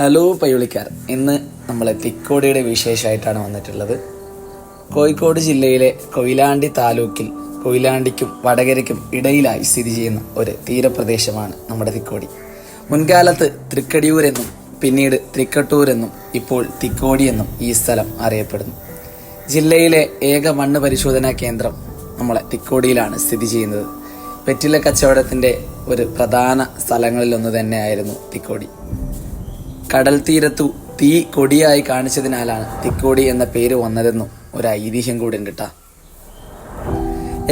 Hello പയ്യോളിക്കാർ, ഇന്ന് നമ്മൾ തിക്കോടിയുടെ വിശേഷമായിട്ടാണ് വന്നിട്ടുള്ളത്. കോഴിക്കോട് ജില്ലയിലെ കൊയിലാണ്ടി താലൂക്കിൽ കൊയിലാണ്ടിക്കും വടകരയ്ക്കും ഇടയിലായി സ്ഥിതി ചെയ്യുന്ന ഒരു തീരപ്രദേശമാണ് നമ്മുടെ തിക്കോടി. മുൻകാലത്ത് തൃക്കടിയൂരെന്നും പിന്നീട് തൃക്കട്ടൂരെന്നും ഇപ്പോൾ തിക്കോടി എന്നും ഈ സ്ഥലം അറിയപ്പെടുന്നു. ജില്ലയിലെ ഏക മണ്ണ് പരിശോധനാ കേന്ദ്രം നമ്മളെ തിക്കോടിയിലാണ് സ്ഥിതി ചെയ്യുന്നത്. വെറ്റില കച്ചവടത്തിൻ്റെ ഒരു പ്രധാന സ്ഥലങ്ങളിലൊന്ന് തന്നെയായിരുന്നു തിക്കോടി. കടൽ തീരത്തു തീ കൊടിയായി കാണിച്ചതിനാലാണ് തിക്കോടി എന്ന പേര് വന്നതെന്നും ഒരു ഐതിഹ്യം കൂടി ഉണ്ട് കേട്ടോ.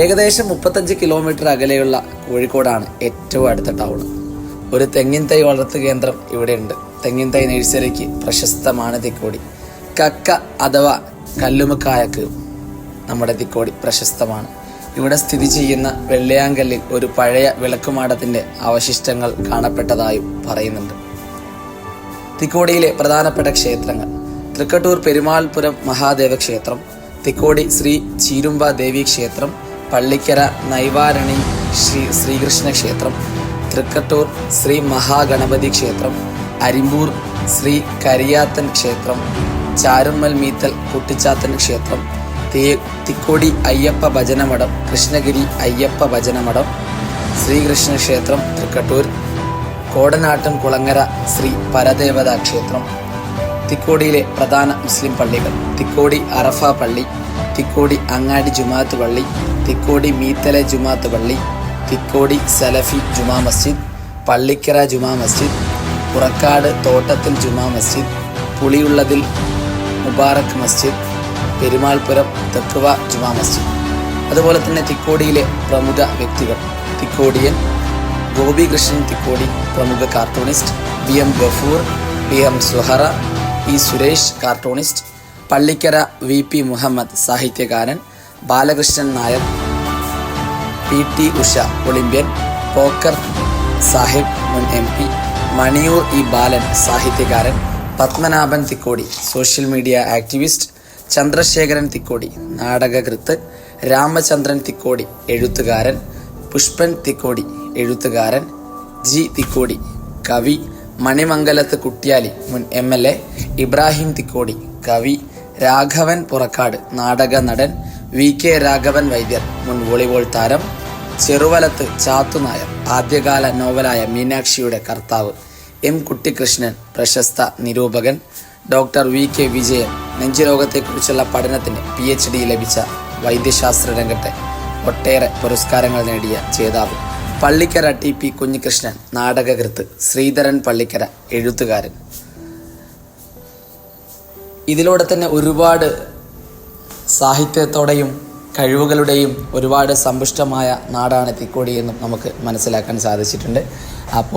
ഏകദേശം 35 കിലോമീറ്റർ അകലെയുള്ള കോഴിക്കോടാണ് ഏറ്റവും അടുത്ത ടൗൺ. ഒരു തെങ്ങിൻ തൈ വളർത്തു കേന്ദ്രം ഇവിടെയുണ്ട്. തെങ്ങിൻ തൈ നഴ്സറിക്ക് പ്രശസ്തമാണ് തിക്കോടി. കക്ക അഥവാ കല്ലുമുക്കായക്ക് നമ്മുടെ തിക്കോടി പ്രശസ്തമാണ്. ഇവിടെ സ്ഥിതി ചെയ്യുന്ന വെള്ളയാങ്കല്ലിൽ ഒരു പഴയ വിളക്കുമാടത്തിന്റെ അവശിഷ്ടങ്ങൾ കാണപ്പെട്ടതായും പറയുന്നുണ്ട്. തിക്കോടിയിലെ പ്രധാനപ്പെട്ട ക്ഷേത്രങ്ങൾ: തൃക്കട്ടൂർ പെരുമാൾപുരം മഹാദേവ ക്ഷേത്രം, തിക്കോടി ശ്രീ ചീരുമ്പ ദേവി ക്ഷേത്രം, പള്ളിക്കര നൈവാരണി ശ്രീകൃഷ്ണ ക്ഷേത്രം, തൃക്കട്ടൂർ ശ്രീ മഹാഗണപതി ക്ഷേത്രം, അരിമ്പൂർ ശ്രീ കരിയാത്തൻ ക്ഷേത്രം, ചാരുമ്മൽ മീത്തൽ കുട്ടിച്ചാത്തൻ ക്ഷേത്രം, തിക്കോടി അയ്യപ്പ ഭജനമഠം, കൃഷ്ണഗിരി അയ്യപ്പ ഭജനമഠം, ശ്രീകൃഷ്ണ ക്ഷേത്രം തൃക്കട്ടൂർ, കോടനാട്ടും കുളങ്ങര ശ്രീ പരദേവതാ ക്ഷേത്രം. തിക്കോടിയിലെ പ്രധാന മുസ്ലിം പള്ളികൾ: തിക്കോടി അറഫ പള്ളി, തിക്കോടി അങ്ങാടി ജുമാഅത്ത് പള്ളി, തിക്കോടി മീത്തലെ ജുമാഅത്ത് പള്ളി, തിക്കോടി സലഫി ജുമാ മസ്ജിദ്, പള്ളിക്കര ജുമാ മസ്ജിദ്, പുറക്കാട് തോട്ടത്തിൽ ജുമാ മസ്ജിദ്, പുളിയുള്ളതിൽ മുബാറക് മസ്ജിദ്, പെരുമാൾപുരം തക്വ ജുമാ മസ്ജിദ്. അതുപോലെ തന്നെ തിക്കോടിയിലെ പ്രമുഖ വ്യക്തികൾ: തിക്കോടിയൻ ഗോപികൃഷ്ണൻ തിക്കോടി, പ്രമുഖ cartoonist; BM Gafoor, PM Suhara, E Suresh, cartoonist; Pallikkara VP Muhammad, സാഹിത്യകാരൻ; ബാലകൃഷ്ണൻ നായർ, PT ഉഷ, ഒളിമ്പ്യൻ; പോക്കർ സാഹിബ്, മുൻ MP; മണിയൂർ E ബാലൻ, സാഹിത്യകാരൻ; Padmanabhan Thikkodi, social media activist; Chandrasekharan Thikkodi, നാടകകൃത്ത്; രാമചന്ദ്രൻ തിക്കോടി, എഴുത്തുകാരൻ; പുഷ്പൻ തിക്കോടി, എഴുത്തുകാരൻ; G തിക്കോടി, കവി; മണിമംഗലത്ത് കുട്ട്യാലി, മുൻ MLA; ഇബ്രാഹിം തിക്കോടി, കവി; രാഘവൻ പുറക്കാട്, നാടക നടൻ; VK രാഘവൻ വൈദ്യർ, മുൻ വോളിബോൾ താരം; ചെറുവലത്ത് ചാത്തുനായർ, ആദ്യകാല നോവലായ മീനാക്ഷിയുടെ കർത്താവ്; M കുട്ടിക്കൃഷ്ണൻ, പ്രശസ്ത നിരൂപകൻ; ഡോക്ടർ VK വിജയൻ, നെഞ്ചുരോഗത്തെക്കുറിച്ചുള്ള പഠനത്തിന് PhD ലഭിച്ച വൈദ്യശാസ്ത്ര രംഗത്തെ ഒട്ടേറെ പുരസ്കാരങ്ങൾ നേടിയ ജേതാവ്; പള്ളിക്കര TP കുഞ്ഞികൃഷ്ണൻ, നാടകകൃത്ത്; ശ്രീധരൻ പള്ളിക്കര, എഴുത്തുകാരൻ. ഇതിലൂടെ തന്നെ ഒരുപാട് സാഹിത്യത്തോടെയും കഴിവുകളുടെയും ഒരുപാട് സമ്പുഷ്ടമായ നാടാണ് തിക്കോടി എന്നും നമുക്ക് മനസ്സിലാക്കാൻ സാധിച്ചിട്ടുണ്ട്. അപ്പോൾ